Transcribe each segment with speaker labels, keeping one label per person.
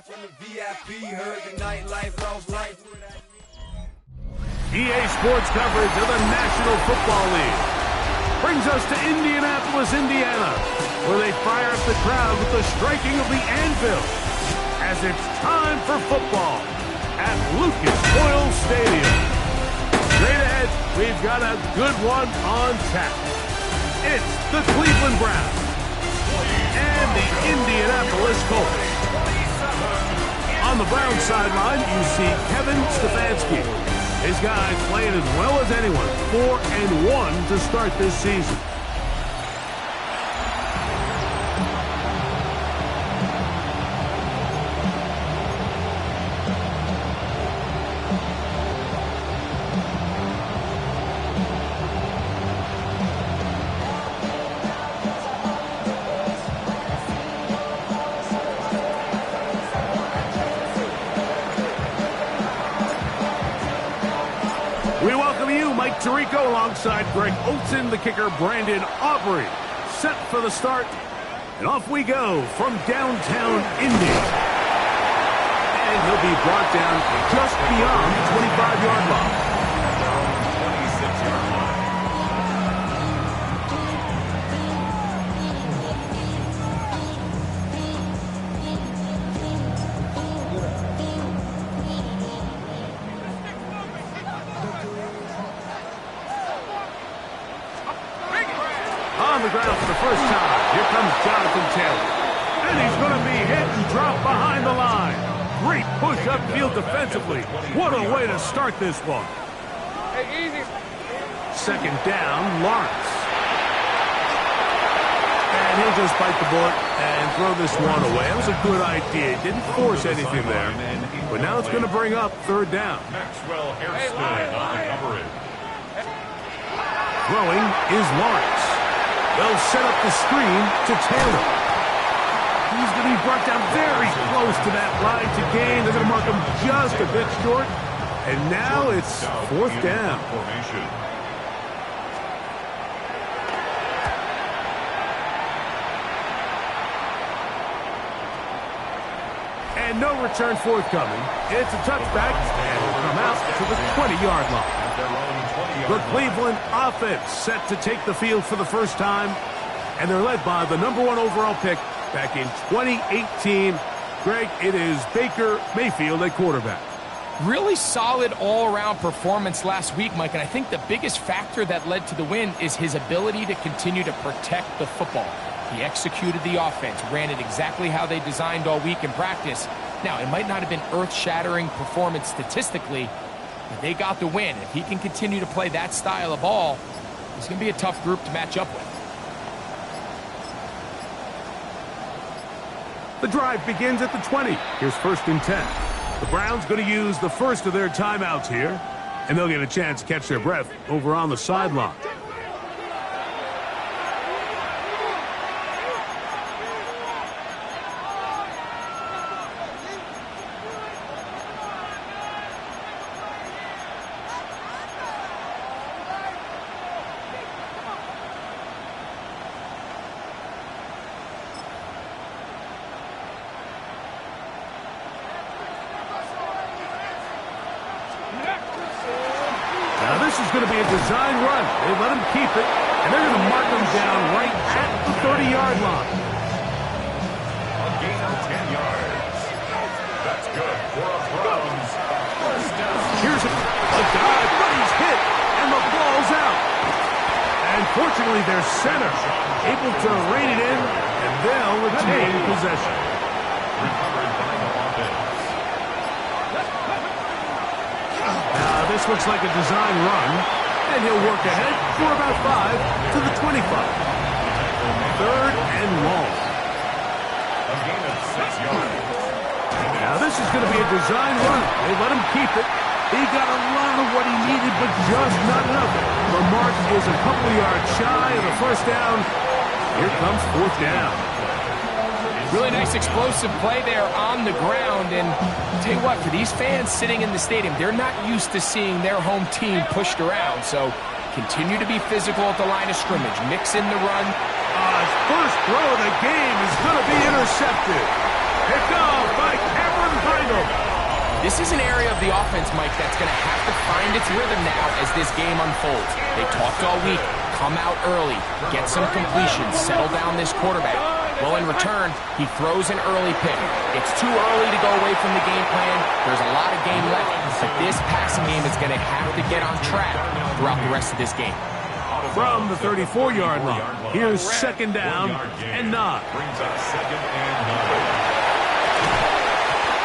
Speaker 1: from the VIP, heard the nightlife, lost life.
Speaker 2: EA Sports coverage of the National Football League brings us to Indianapolis, Indiana, where they fire up the crowd with the striking of the anvil as it's time for football at Lucas Oil Stadium. Straight ahead, we've got a good one on tap. It's the Cleveland Browns and the Indianapolis Colts. On the Browns sideline, you see Kevin Stefanski. His guys playing as well as anyone, 4-1 to start this season. We welcome you, Mike Tirico, alongside Greg Olson, the kicker, Brandon Aubrey. Set for the start, and off we go from downtown Indy. And he'll be brought down just beyond the 25-yard line. On the ground for the first time. Here comes Jonathan Taylor. And he's going to be hit and dropped behind the line. Great push upfield defensively. What a way to start this one.
Speaker 3: Hey, easy.
Speaker 2: Second down, Lawrence. And he'll just bite the bullet and throw this one away. That was a good idea. Didn't force anything there. But now it's going to bring up third down.
Speaker 4: Maxwell Hairston on the coverage.
Speaker 2: Throwing is Lawrence. They'll set up the screen to Taylor. He's going to be brought down very close to that line to gain. They're going to mark him just a bit short. And now it's fourth down. And no return forthcoming. It's a touchback, and it'll come out to the 20-yard line. The Cleveland offense set to take the field for the first time, and they're led by the #1 overall pick back in 2018. Greg, it is Baker Mayfield at quarterback.
Speaker 3: Really solid all-around performance last week, Mike, and I think the biggest factor that led to the win is his ability to continue to protect the football. He executed the offense, ran it exactly how they designed all week in practice. Now, it might not have been earth-shattering performance statistically, but they got the win. If he can continue to play that style of ball, it's going to be a tough group to match up with.
Speaker 2: The drive begins at the 20. Here's 1st and 10. The Browns going to use the first of their timeouts here, and they'll get a chance to catch their breath over on the sideline. Now this is going to be a design run. They let him keep it, and they're going to mark him down right at the 30-yard line.
Speaker 4: A gain of 10 yards. That's good for a Browns first down.
Speaker 2: Here's a dive, but he's hit, and the ball's out. And fortunately, their center able to rein it in, and they'll retain possession.
Speaker 4: Recovered by the offense.
Speaker 2: Now this looks like a design run, and he'll work ahead for about 5 to the 25. 3rd and long.
Speaker 4: A gain of 6 yards.
Speaker 2: Now this is going to be a design run. They let him keep it. He got a lot of what he needed, but just not enough. The mark is a couple yards shy of the first down. Here comes 4th down.
Speaker 3: Really nice explosive play there on the ground. And I'll tell you what, for these fans sitting in the stadium, they're not used to seeing their home team pushed around. So continue to be physical at the line of scrimmage. Mix in the run.
Speaker 2: His first throw of the game is going to be intercepted. Picked off by Cameron
Speaker 3: This is an area of the offense, Mike, that's going to have to find its rhythm now as this game unfolds. They talked all week, come out early, get some completions, settle down this quarterback. Well, in return, he throws an early pick. It's too early to go away from the game plan. There's a lot of game left, but this passing game is going to have to get on track throughout the rest of this game.
Speaker 2: From the 34-yard line, here's second down and 9.
Speaker 4: Brings up second and 9.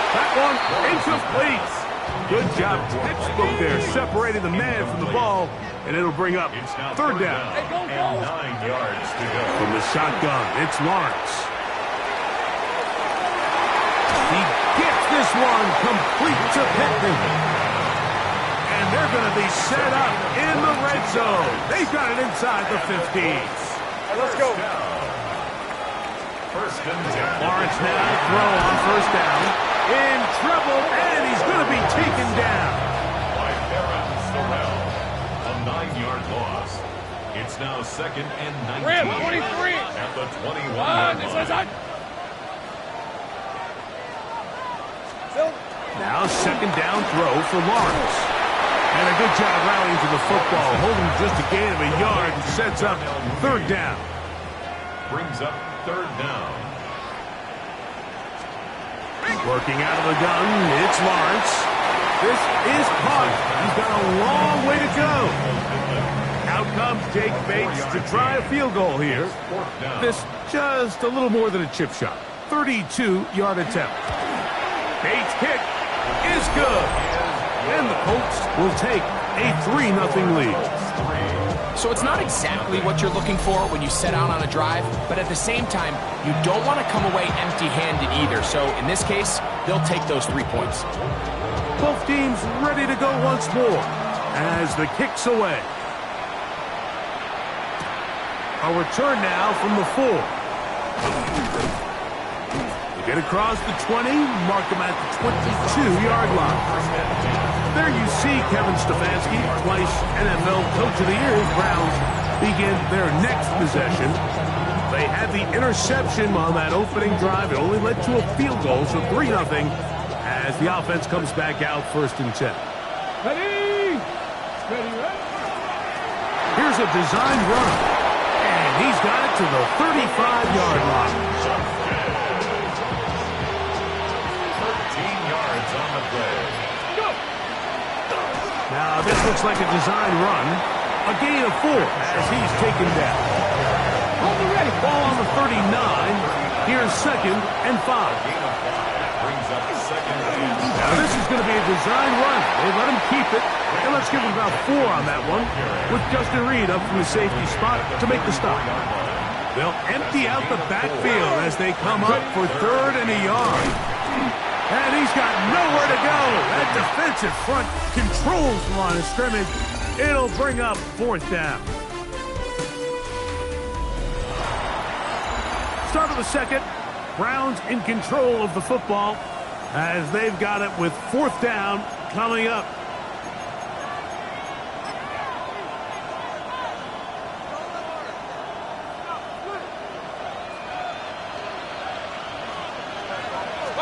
Speaker 2: That one incomplete. Good job, textbook there, separating the man from the ball, and it'll bring up third down.
Speaker 4: And 9 yards to go.
Speaker 2: From the shotgun, it's Lawrence. He gets this one complete to Pittman. And they're going to be set up in the red zone. They've got it inside the 50.
Speaker 1: Let's go.
Speaker 4: First and 10.
Speaker 2: Lawrence now throw on first down. In trouble, and he's going to be taken down.
Speaker 4: By Aaron Sorrell. A 9-yard loss. It's now second and 19.
Speaker 1: 23.
Speaker 4: At the 21-yard line.
Speaker 2: Now second down throw for Lawrence. And a good job rallying to the football, holding just a gain of a yard and sets up third down.
Speaker 4: Brings up third down.
Speaker 2: Working out of the gun, it's Lawrence. This is caught. He's got a long way to go. Out comes Jake Bates to try a field goal here. This just a little more than a chip shot. 32-yard attempt. Bates' kick is good. And the Colts will take a 3-0 lead.
Speaker 3: So it's not exactly what you're looking for when you set out on a drive, but at the same time, you don't want to come away empty-handed either. So in this case, they'll take those 3 points.
Speaker 2: Both teams ready to go once more as the kick's away. A return now from the 4. They get across the 20, mark them at the 22-yard line. There you see Kevin Stefanski, twice NFL Coach of the Year. Browns begin their next possession. They had the interception on that opening drive. It only led to a field goal, so 3-0 as the offense comes back out first and 10.
Speaker 1: Ready?
Speaker 2: Here's a design run, and he's got it to the 35-yard line.
Speaker 4: 13 yards on the play.
Speaker 2: Now, this looks like a design run. A gain of 4 as he's taken down. Ball on the 39. Here's second and 5.
Speaker 4: Brings up second and
Speaker 2: Now, this is going to be a design run. They let him keep it. And let's give him about 4 on that one, with Justin Reed up from the safety spot to make the stop. They'll empty out the backfield as they come up for third and a yard. And he's got nowhere to go. That defensive front controls the line of scrimmage. It'll bring up fourth down. Start of the second. Browns in control of the football as they've got it with fourth down coming up.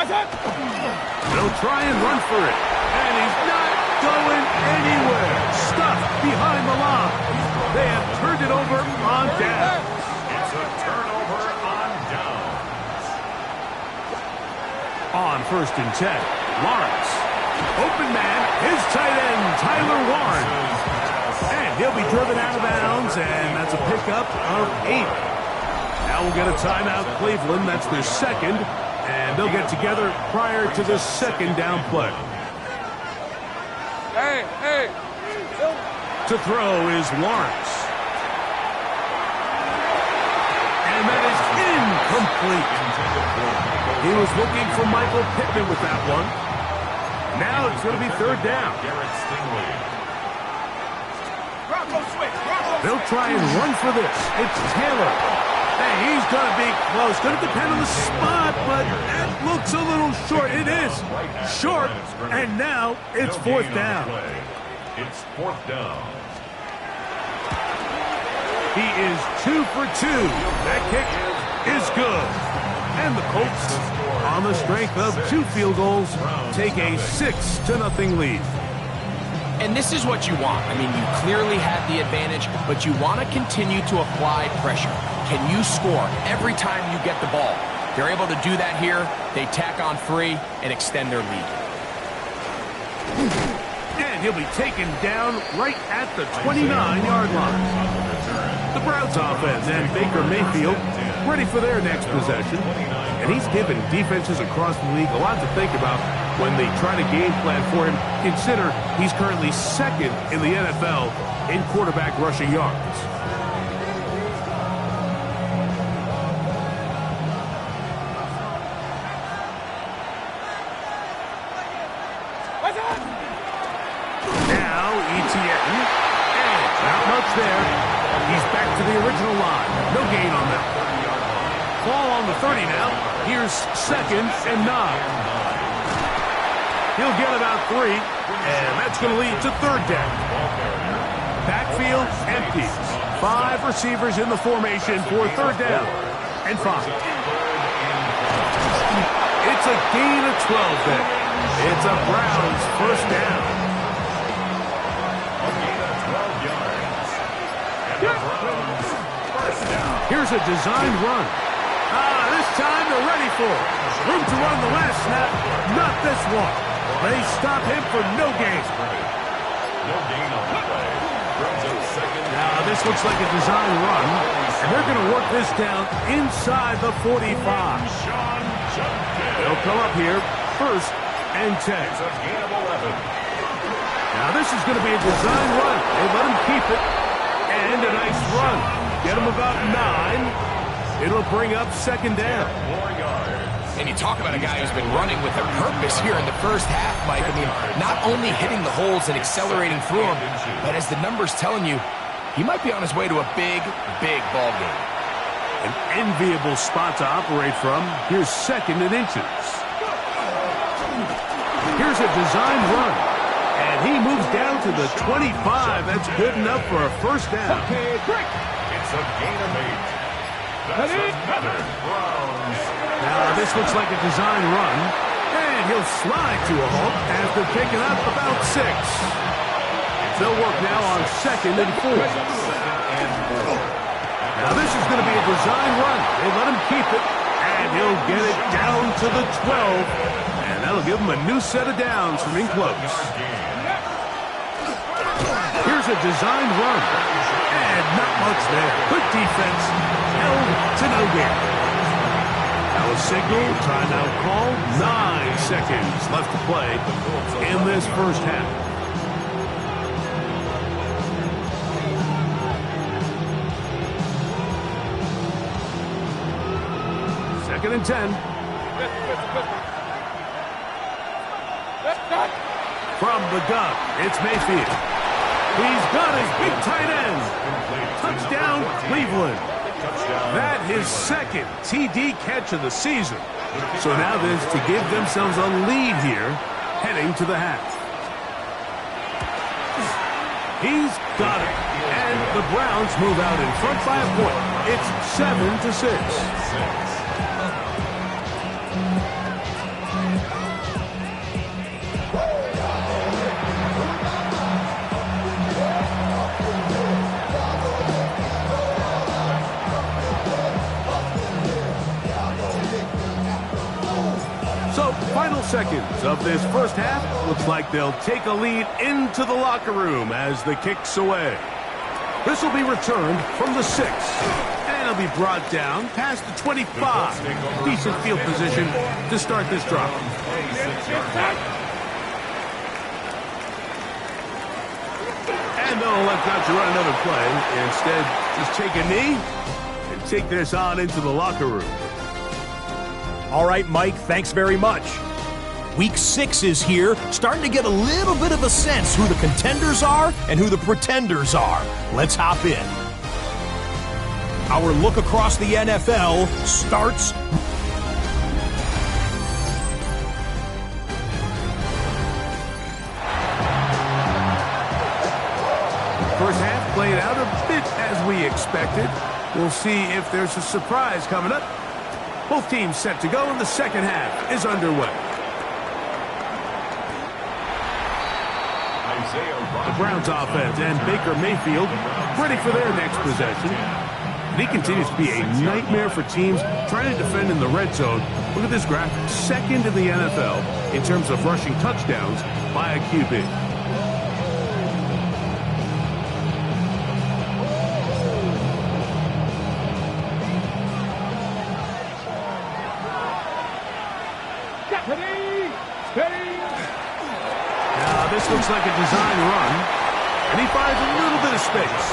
Speaker 2: They'll try and run for it. And he's not going anywhere. Stuffed behind the line. They have turned it over on down.
Speaker 4: it's a turnover on downs.
Speaker 2: On first and 10, Lawrence. Open man, his tight end, Tyler Warren. And he'll be driven out of bounds, and that's a pickup of 8. Now we'll get a timeout, Cleveland. That's their second. And they'll get together prior to the second down play.
Speaker 1: Hey.
Speaker 2: To throw is Lawrence. And that is incomplete. He was looking for Michael Pittman with that one. Now it's going to be third down.
Speaker 4: Garrett Stingley.
Speaker 2: They'll try and run for this. It's Taylor. Hey, he's going to be close. Going to depend on the spot, but that looks a little short. It is short, and now it's fourth down.
Speaker 4: It's fourth down.
Speaker 2: He is 2 for 2. That kick is good. And the Colts on the strength of 2 field goals, take a 6-0 lead.
Speaker 3: And this is what you want. I mean, you clearly have the advantage, but you want to continue to apply pressure. Can you score every time you get the ball? They're able to do that here. They tack on 3 and extend their lead.
Speaker 2: And he'll be taken down right at the 29-yard line. The Browns offense and Baker Mayfield ready for their next possession. And he's given defenses across the league a lot to think about when they try to game plan for him. Consider he's currently 2nd in the NFL in quarterback rushing yards. Now Etienne, and not much there. He's back to the original line. No gain on that. Ball on the 30 now. Here's 2nd and 9. He'll get about 3, and that's going to lead to 3rd down. Backfield empty. 5 receivers in the formation for 3rd down and 5. It's a gain of 12 then. It's a Browns 1st down. Here's a designed run. This time they're ready for it. Room to run the last snap. Not this one. They stop him for no gain. Now this looks like a design run. And they're going to work this down inside the 45. They'll come up here 1st and 10. Now this is going to be a design run. They let him keep it. And a nice run. Get him about 9. It'll bring up 2nd down.
Speaker 3: And you talk about a guy who's been running with a purpose here in the first half, Mike. I mean, not only hitting the holes and accelerating through them, but as the numbers telling you, he might be on his way to a big, big ball game.
Speaker 2: An enviable spot to operate from. Here's 2nd and inches. Here's a design run. And he moves down to the 25. That's good enough for a 1st down.
Speaker 1: Okay, break.
Speaker 4: It's a gain of 8. That's another Browns.
Speaker 2: Now this looks like a design run. And he'll slide to a halt after picking up about 6. They'll work now on 2nd and 4. Now this is going to be a design run. They let him keep it. And he'll get it down to the 12. And that'll give him a new set of downs from in close. Here's a design run. And not much there. Good defense. Held to no gain. Now a signal. Timeout call. 9 seconds left to play in this first half. Second and 10. From the gun, it's Mayfield. He's got his big tight end. Touchdown, Cleveland. That his 2nd TD catch of the season. So now this to give themselves a lead here, heading to the half. He's got it. And the Browns move out in front by a point. It's 7-6. Final seconds of this first half. Looks like they'll take a lead into the locker room as the kick's away. This will be returned from the 6. And it'll be brought down past the 25. Decent field position to start this drive. And they'll elect not to run another play. Instead, just take a knee and take this on into the locker room.
Speaker 5: All right, Mike, thanks very much. Week 6 is here, starting to get a little bit of a sense who the contenders are and who the pretenders are. Let's hop in. Our look across the NFL starts.
Speaker 2: First half played out a bit as we expected. We'll see if there's a surprise coming up Both teams set to go, and the second half is underway. The Browns offense and Baker Mayfield ready for their next possession. And he continues to be a nightmare for teams trying to defend in the red zone. Look at this graphic. Second in the NFL in terms of rushing touchdowns by a QB. Now this looks like a design run, and he finds a little bit of space.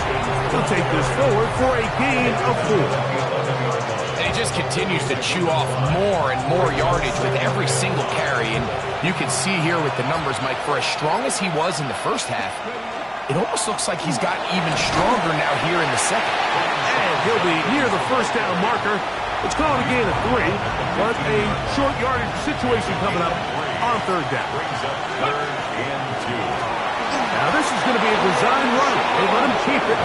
Speaker 2: He'll take this forward for a gain of 4.
Speaker 3: And he just continues to chew off more and more yardage with every single carry. And you can see here with the numbers, Mike, for as strong as he was in the first half, it almost looks like he's gotten even stronger now here in the second.
Speaker 2: And he'll be near the first down marker. It's called a gain of 3, but a short yardage situation coming up on third down. Now this is going to be a design run. They let him keep it.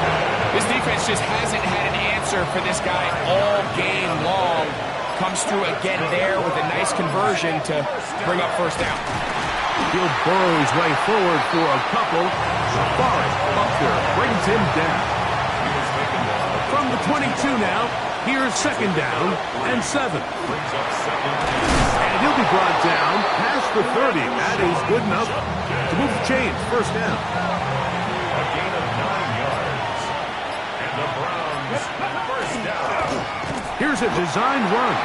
Speaker 3: This defense just hasn't had an answer for this guy all game long. Comes through again there with a nice conversion to bring up first down.
Speaker 2: He'll burrow his way forward for a couple. Forrest Buckner brings him down. From the 22 now, here's second down and 7. And he'll be brought down past the 30. That is good enough to move the chains. First down.
Speaker 4: A gain of 9 yards. And the Browns, first down.
Speaker 2: Here's a design run.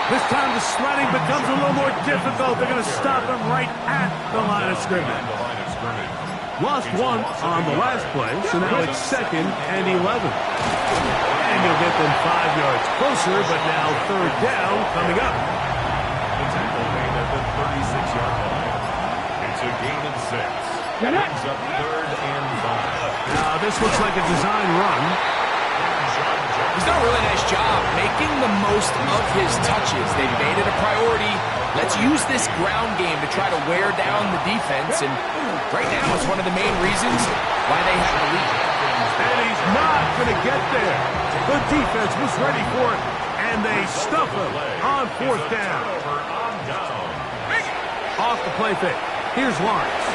Speaker 2: This time the sledding becomes a little more difficult. They're going to stop him right at the line of scrimmage. Lost one on the last play, so now it's second and 11. And you'll get them 5 yards closer, but now third down coming up.
Speaker 4: The tackle made at the 36-yard line. It's a gain of 6. Brings up third and 5.
Speaker 2: Now this looks like a design run.
Speaker 3: He's done a really nice job making the most of his touches. They've made it a priority. Let's use this ground game to try to wear down the defense. And right now, it's one of the main reasons why they have the lead.
Speaker 2: And he's not going to get there. The defense was ready for it, and they stuff him on fourth down. Off the play fake. Here's Lawrence.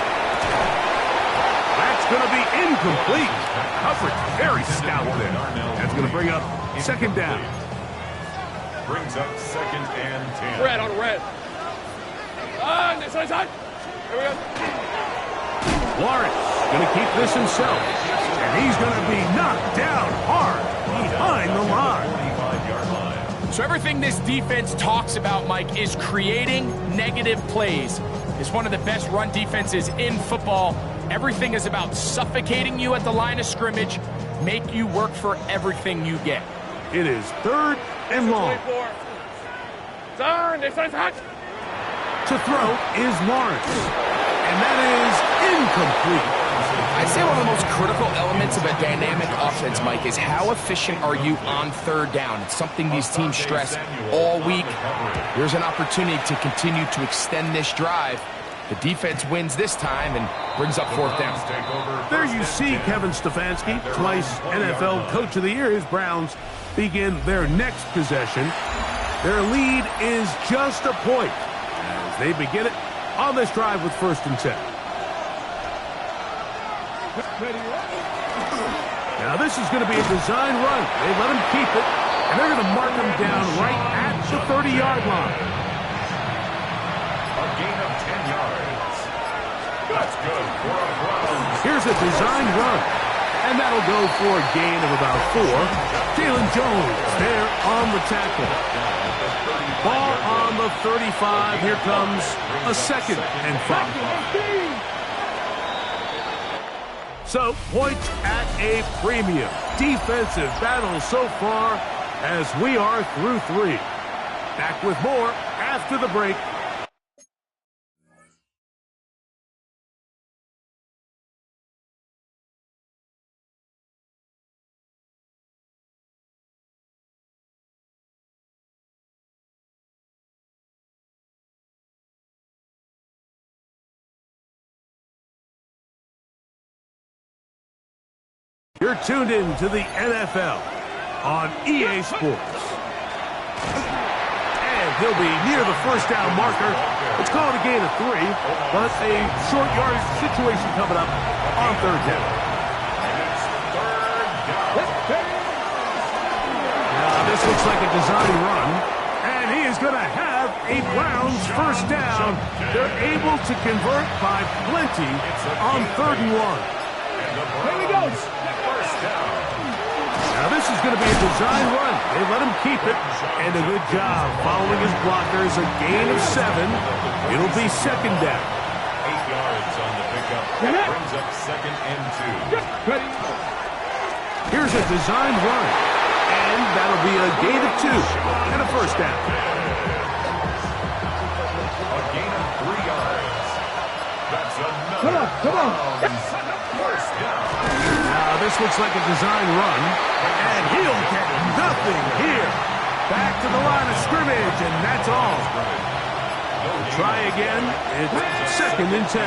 Speaker 2: That's going to be incomplete. Coverage very stout there. That's going to bring up second down.
Speaker 4: Brings up second and 10.
Speaker 1: Red on red. This side. Here we go.
Speaker 2: Lawrence going to keep this himself. And he's going to be knocked down hard behind the line.
Speaker 4: 45-yard line.
Speaker 3: So everything this defense talks about, Mike, is creating negative plays. It's one of the best run defenses in football. Everything is about suffocating you at the line of scrimmage, make you work for everything you get.
Speaker 2: It is third and long. To throw is Lawrence. And that is incomplete.
Speaker 3: I'd say one of the most critical elements of a dynamic offense, Mike, is how efficient are you on third down. It's something these teams stress all week. Here's an opportunity to continue to extend this drive. The defense wins this time and brings up fourth down.
Speaker 2: There you see Kevin Stefanski, twice NFL Coach of the Year. His Browns begin their next possession. Their lead is just a point as they begin it on this drive with first and 10. Now this is going to be a design run. They let him keep it, and they're going to mark him down right at the 30-yard line.
Speaker 4: A gain of 10 yards. That's good for a Browns.
Speaker 2: Here's a design run, and that'll go for a gain of about 4. Jalen Jones there on the tackle. Ball on the 35. Here comes a second and 5. So, points at a premium. Defensive battle so far as we are through 3. Back with more after the break. You're tuned in to the NFL on EA Sports. he'll be near the first down marker. Let's call it a gain of 3, but a short yardage situation coming up on third down. Now this looks like a design run, and he is going to have a Browns first down. They're able to convert by plenty on 3rd and 1.
Speaker 1: Here we go.
Speaker 4: First down.
Speaker 2: Now this is going to be a design run. They let him keep it, and a good job following his blockers. A gain of 7. It'll be second down.
Speaker 4: 8 yards on the pickup. Brings up 2nd and 2.
Speaker 2: Here's a design run, and that'll be a gain of 2 and a first down.
Speaker 4: A gain of 3 yards. That's another first down.
Speaker 2: Now this looks like a design run, and he'll get nothing here. Back to the line of scrimmage, and that's all. Try again. It's 2nd and 10.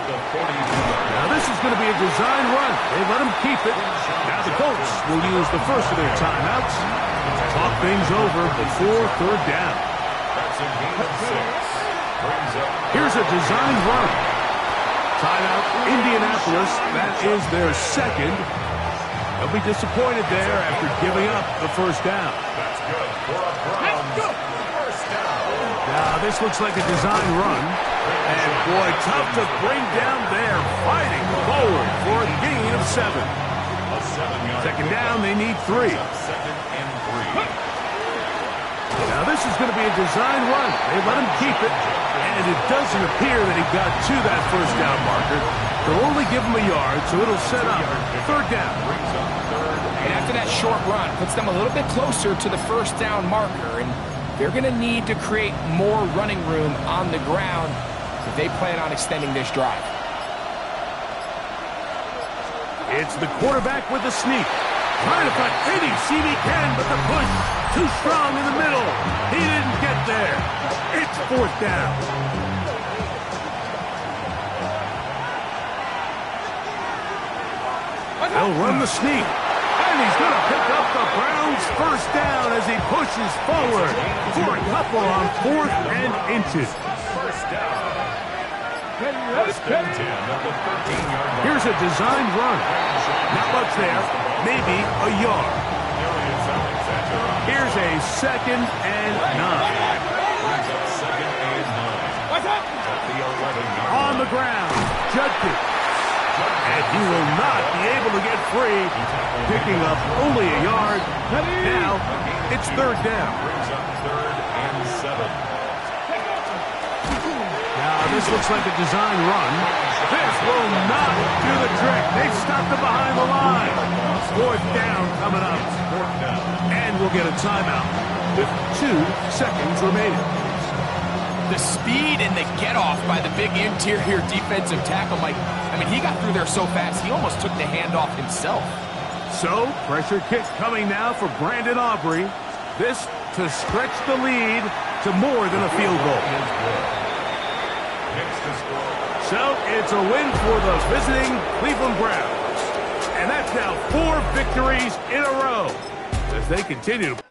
Speaker 2: Now this is going to be a design run. They let him keep it. Now the Colts will use the first of their timeouts. Talk things over before 3rd down.
Speaker 4: That's a gain of 6. Brings up.
Speaker 2: Here's a design run. Timeout, Indianapolis. That is their 2nd. They'll be disappointed there after giving up the first down.
Speaker 4: That's good for a Browns first down.
Speaker 2: Now this looks like a design run. And boy, tough to bring down there. Fighting forward for a gain of 7.
Speaker 4: A 7-yard.
Speaker 2: Second down, they need 3.
Speaker 4: 2nd and 3.
Speaker 2: Now this is going to be a design run. They let him keep it, and it doesn't appear that he got to that first down marker. They'll only give him a yard, so it'll set up 3rd down.
Speaker 3: And after that short run, puts them a little bit closer to the first down marker, and they're going to need to create more running room on the ground if they plan on extending this drive.
Speaker 2: It's the quarterback with the sneak. Trying to find any seam he can, but the push too strong in the middle. He didn't get there. It's 4th down. They'll run the sneak. And he's going to pick up the Browns first down as he pushes forward for a couple on 4th and inches.
Speaker 4: First down. First and 10 at the 13-yard line.
Speaker 2: Here's a designed run. Not much there. Maybe a yard. Here's a 2nd and 9.
Speaker 4: Brings up 2nd and 9.
Speaker 1: What's up?
Speaker 4: At the 11-yard
Speaker 2: On the ground, Judkins. And he will not be able to get free, picking up only a yard. Now, it's 3rd down.
Speaker 4: Brings up 3rd and 7.
Speaker 2: Now, this looks like a design run. This will not do the trick. They've stopped him behind the line. 4th down coming up. And we'll get a timeout with 2 seconds remaining.
Speaker 3: The speed and the get-off by the big interior defensive tackle, Mike. I mean, he got through there so fast, he almost took the handoff himself.
Speaker 2: So, pressure kick coming now for Brandon Aubrey. This to stretch the lead to more than a field goal. So, it's a win for the visiting Cleveland Browns. And that's now 4 victories in a row as they continue to